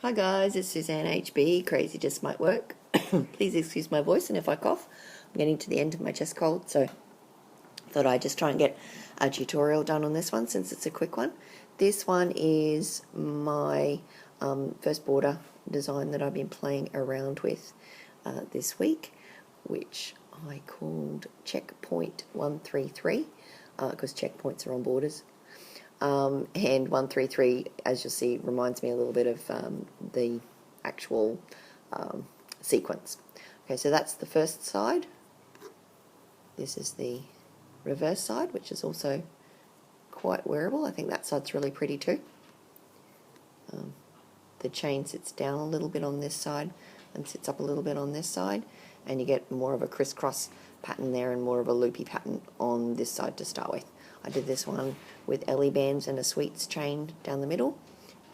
Hi guys, it's Suzanne HB. Crazy just might work. Please excuse my voice, and if I cough, I'm getting to the end of my chest cold, so thought I'd just try and get a tutorial done on this one since it's a quick one. This one is my first border design that I've been playing around with this week, which I called Checkpoint 133 because checkpoints are on borders. And 133, as you'll see, reminds me a little bit of the actual sequence. Okay, so that's the first side. This is the reverse side, which is also quite wearable. I think that side's really pretty too. The chain sits down a little bit on this side and sits up a little bit on this side, and you get more of a crisscross pattern there and more of a loopy pattern on this side to start with. I did this one with Ellie bands and a sweets chain down the middle.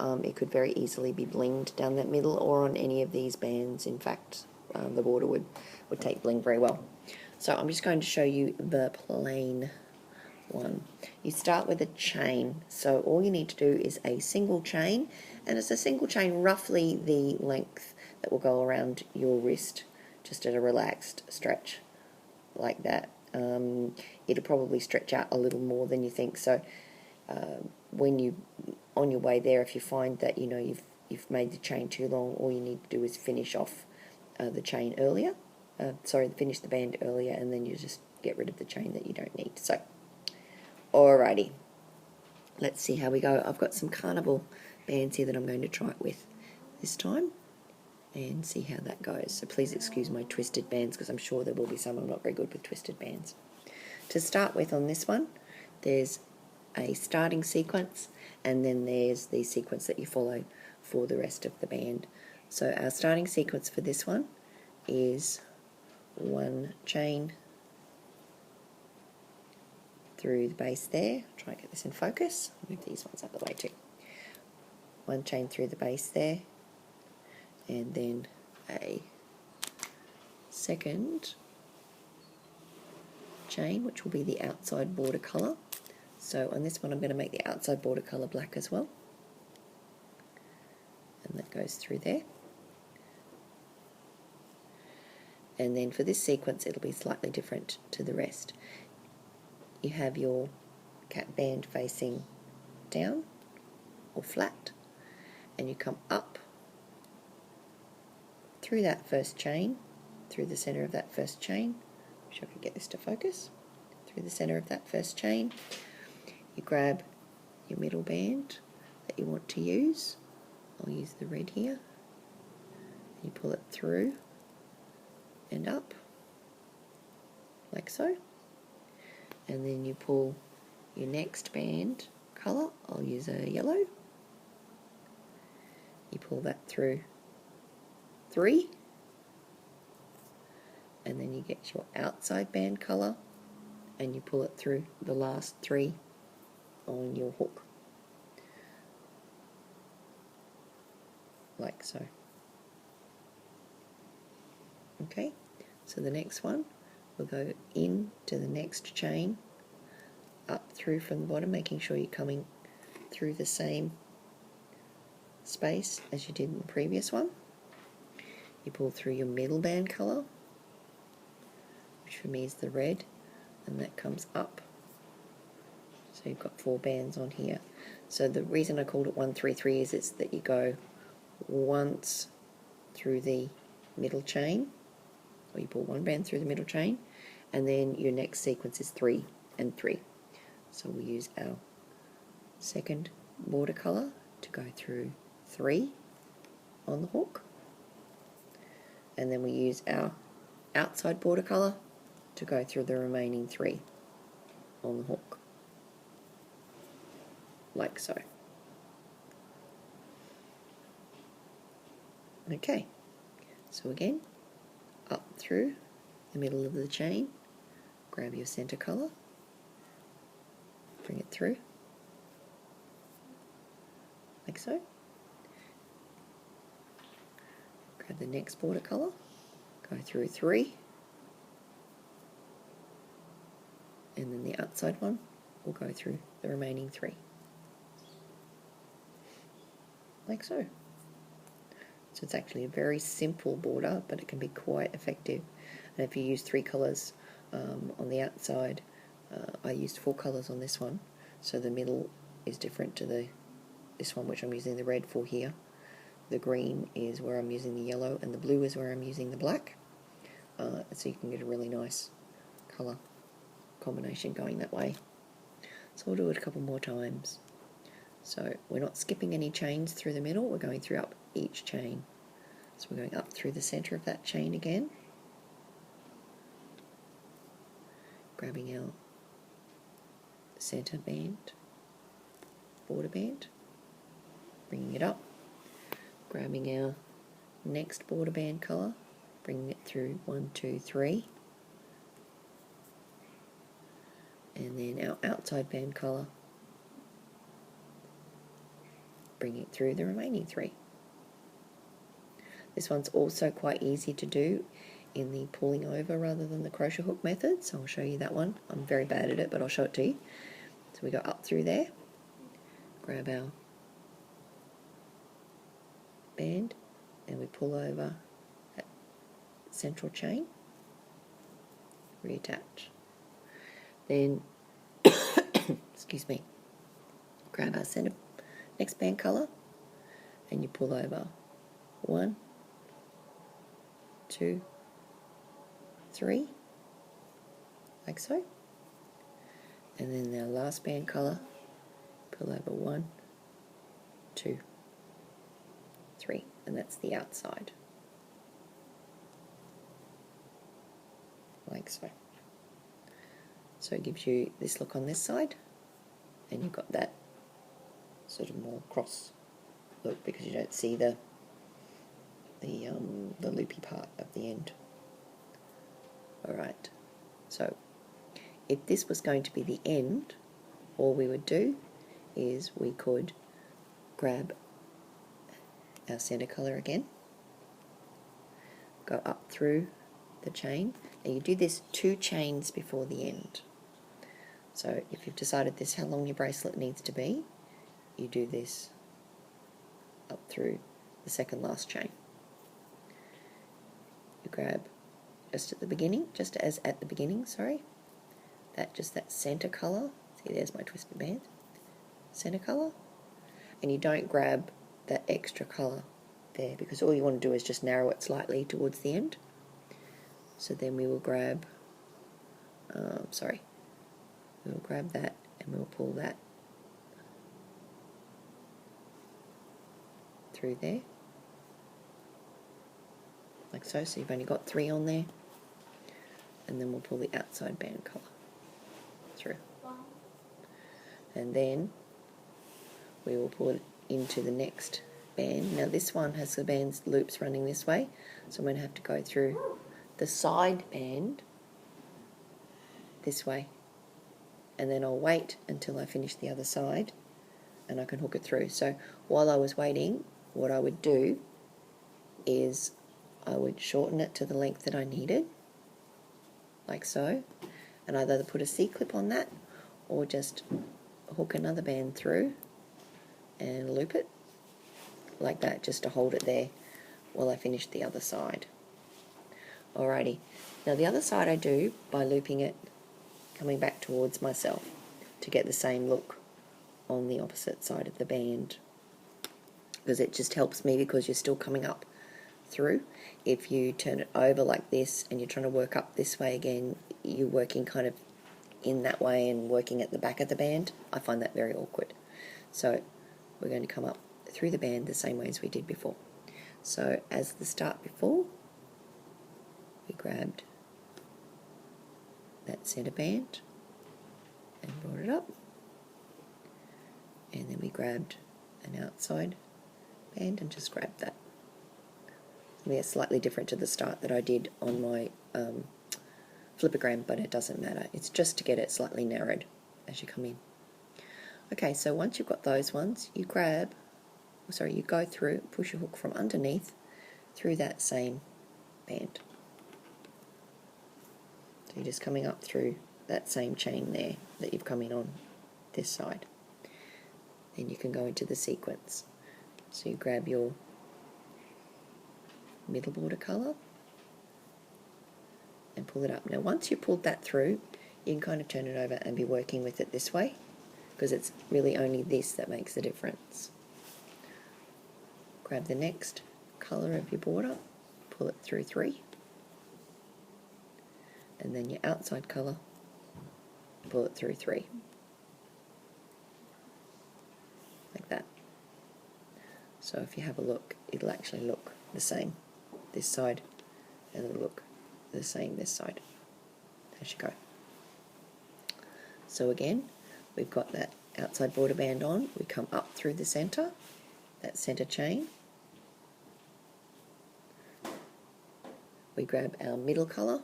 It could very easily be blinged down that middle or on any of these bands. In fact, the border would take bling very well. So I'm just going to show you the plain one. You start with a chain, so all you need to do is a single chain, and it's a single chain roughly the length that will go around your wrist, just at a relaxed stretch like that. It'll probably stretch out a little more than you think, so when you on your way there, if you find that you've made the chain too long, all you need to do is finish off the chain earlier, finish the band earlier, and then you just get rid of the chain that you don't need. So alrighty, let's see how we go. I've got some carnival bands here that I'm going to try it with this time and see how that goes. So please excuse my twisted bands, because I'm sure there will be some. I'm not very good with twisted bands. To start with on this one, there's a starting sequence, and then there's the sequence that you follow for the rest of the band. So our starting sequence for this one is one chain through the base there. Try and get this in focus. Move these ones out of the way too. One chain through the base there, and then a second chain, which will be the outside border colour. So on this one I'm going to make the outside border colour black as well, and that goes through there. And then for this sequence it'll be slightly different to the rest. You have your cap band facing down or flat, and you come up through that first chain, through the center of that first chain. Wish I could get this to focus. Through the center of that first chain, you grab your middle band that you want to use. I'll use the red here. You pull it through and up, like so. And then you pull your next band colour. I'll use a yellow. You pull that through 3, and then you get your outside band colour and you pull it through the last 3 on your hook, like so. Okay, so the next one, we'll go into the next chain, up through from the bottom, making sure you're coming through the same space as you did in the previous one. You pull through your middle band colour, which for me is the red, and that comes up. So you've got 4 bands on here. So the reason I called it 133 is it's that you go once through the middle chain, or you pull 1 band through the middle chain, and then your next sequence is 3 and 3. So we'll use our second border colour to go through 3 on the hook, and then we use our outside border colour to go through the remaining 3 on the hook, like so. Okay, so again, up through the middle of the chain, grab your centre colour, bring it through, like so. Grab the next border colour, go through 3, and then the outside one will go through the remaining 3, like so. So it's actually a very simple border, but it can be quite effective. And if you use 3 colours on the outside, I used 4 colours on this one, so the middle is different to this one, which I'm using the red for here. The green is where I'm using the yellow, and the blue is where I'm using the black. So you can get a really nice colour combination going that way. So we'll do it a couple more times. So we're not skipping any chains through the middle, we're going through up each chain. So we're going up through the centre of that chain again, grabbing our centre band, border band, bringing it up, grabbing our next border band colour, bringing it through 1, 2, 3, and then our outside band colour, bringing it through the remaining 3. This one's also quite easy to do in the pulling over rather than the crochet hook method, so I'll show you that one. I'm very bad at it, but I'll show it to you. So we go up through there, grab our band, and we pull over that central chain, reattach. Then, excuse me, grab our center next band colour, and you pull over 1, 2, 3, like so. And then our last band colour, pull over 1, 2, 3, and that's the outside, like so. So it gives you this look on this side, and you've got that sort of more cross look because you don't see the loopy part of the end. Alright, so if this was going to be the end, all we would do is we could grab our centre colour again, go up through the chain, and you do this 2 chains before the end. So if you've decided this how long your bracelet needs to be, you do this up through the second last chain. You grab just at the beginning, that centre colour, see there's my twisted band, centre colour, and you don't grab that extra colour there because all you want to do is just narrow it slightly towards the end. So then we will grab, we will grab that and we'll pull that through there, like so. So you've only got 3 on there, and then we'll pull the outside band colour through. And then we will pull it into the next band. Now this one has the band's loops running this way, so I'm going to have to go through the side band this way, and then I'll wait until I finish the other side and I can hook it through. So while I was waiting, what I would do is I would shorten it to the length that I needed, like so, and either put a C-clip on that or just hook another band through and loop it like that, just to hold it there while I finish the other side. Alrighty, now the other side I do by looping it coming back towards myself to get the same look on the opposite side of the band, because it just helps me because you're still coming up through. If you turn it over like this and you're trying to work up this way again, you're working kind of in that way and working at the back of the band. I find that very awkward. So we're going to come up through the band the same way as we did before. So as the start before, we grabbed that centre band and brought it up, and then we grabbed an outside band and just grabbed that. I mean, it's slightly different to the start that I did on my flipagram, but it doesn't matter. It's just to get it slightly narrowed as you come in. Okay, so once you've got those ones, you you go through, push your hook from underneath through that same band. So you're just coming up through that same chain there that you've come in on this side. Then you can go into the sequence. So you grab your middle border colour and pull it up. Now once you've pulled that through, you can kind of turn it over and be working with it this way, because it's really only this that makes the difference. Grab the next colour of your border, pull it through 3, and then your outside colour, pull it through 3, like that. So if you have a look, it'll actually look the same this side, and it'll look the same this side as you go. So again, we've got that outside border band on, we come up through the centre, that centre chain, we grab our middle colour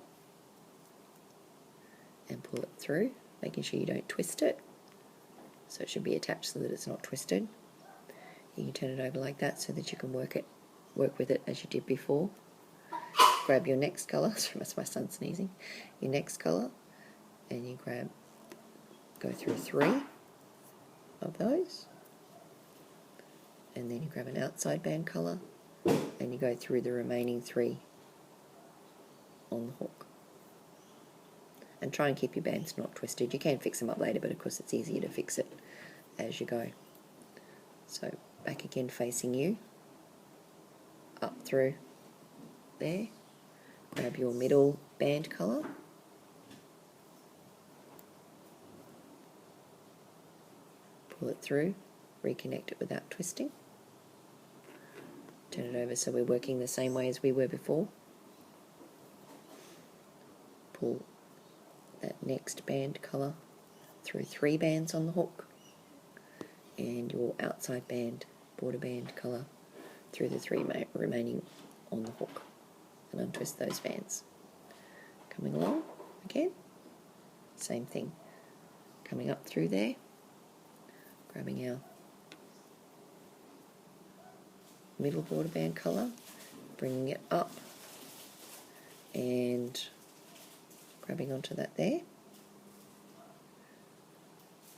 and pull it through, making sure you don't twist it, so it should be attached so that it's not twisted. You can turn it over like that so that you can work with it as you did before. Grab your next colour, sorry, that's my son sneezing, your next colour, and you go through 3 of those, and then you grab an outside band colour and you go through the remaining 3 on the hook. And try and keep your bands not twisted. You can fix them up later, but of course it's easier to fix it as you go. So back again facing you, up through there, grab your middle band colour, pull it through, reconnect it without twisting, turn it over so we're working the same way as we were before, pull that next band colour through 3 bands on the hook, and your outside band, border band colour through the 3 remaining on the hook, and untwist those bands. Coming along again, same thing, coming up through there, grabbing our middle border band colour, bringing it up and grabbing onto that there,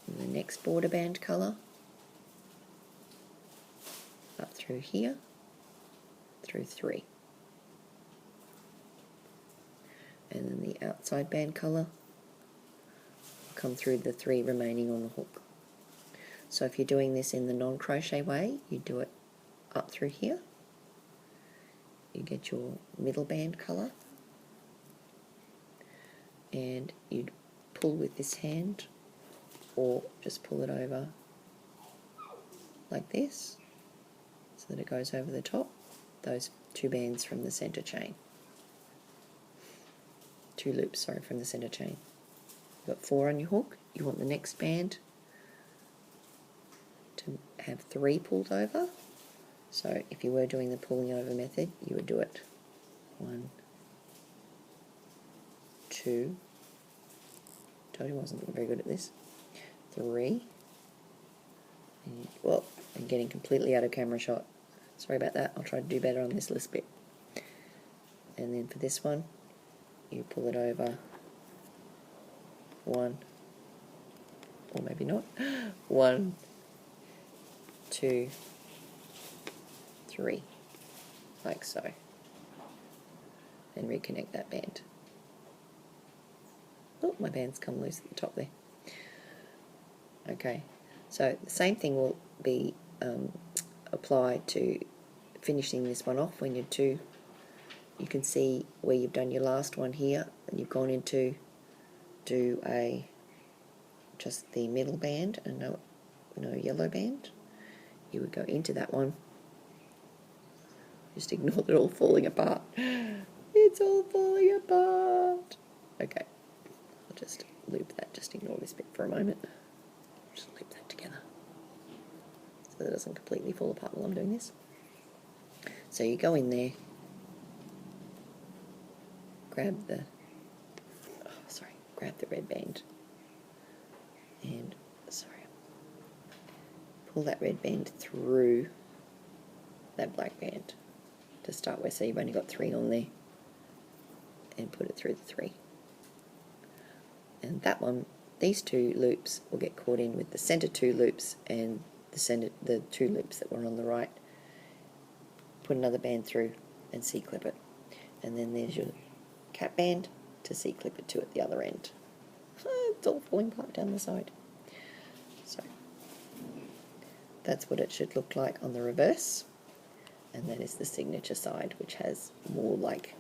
and the next border band colour up through here, through 3, and then the outside band colour will come through the 3 remaining on the hook. So if you're doing this in the non-crochet way, you do it up through here, you get your middle band colour, and you'd pull with this hand or just pull it over like this so that it goes over the top, those 2 bands from the centre chain. 2 loops, sorry, from the centre chain. You've got 4 on your hook, you want the next band to have 3 pulled over. So if you were doing the pulling over method, you would do it 1, 2, told you I wasn't very good at this, 3, and, well, I'm getting completely out of camera shot, sorry about that, I'll try to do better on this list bit. And then for this one, you pull it over 1, or maybe not, 1, 2, 3, like so, and reconnect that band. Oh, my band's come loose at the top there. Okay, so the same thing will be applied to finishing this one off. When you can see where you've done your last one here, and you've gone into just the middle band and no yellow band. You would go into that one. Just ignore it all falling apart. It's all falling apart. Okay, I'll just loop that. Just ignore this bit for a moment. Just loop that together so that it doesn't completely fall apart while I'm doing this. So you go in there, grab the red band, and pull that red band through that black band to start with, so you've only got 3 on there, and put it through the 3. And that one, these 2 loops will get caught in with the centre 2 loops and the 2 loops that were on the right. Put another band through and C-clip it. And then there's your cap band to C-clip it to at the other end. It's all falling apart down the side. So that's what it should look like on the reverse. And that is the signature side, which has more like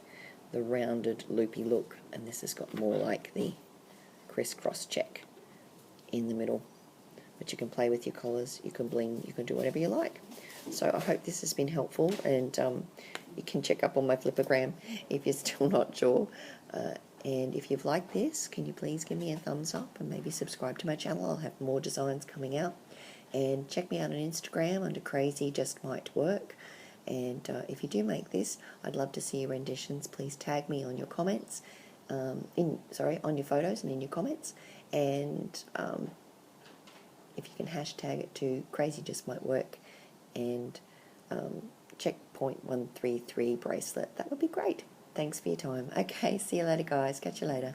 the rounded loopy look, and this has got more like the crisscross check in the middle. But you can play with your collars, you can bling, you can do whatever you like. So I hope this has been helpful, and you can check up on my flippergram if you're still not sure. And if you've liked this, can you please give me a thumbs up and maybe subscribe to my channel? I'll have more designs coming out. And check me out on Instagram under Crazy Just Might Work. And if you do make this, I'd love to see your renditions. Please tag me on your comments, on your photos and in your comments. And if you can hashtag it to Crazy Just Might Work and checkpoint 133 bracelet, that would be great. Thanks for your time. Okay, see you later, guys. Catch you later.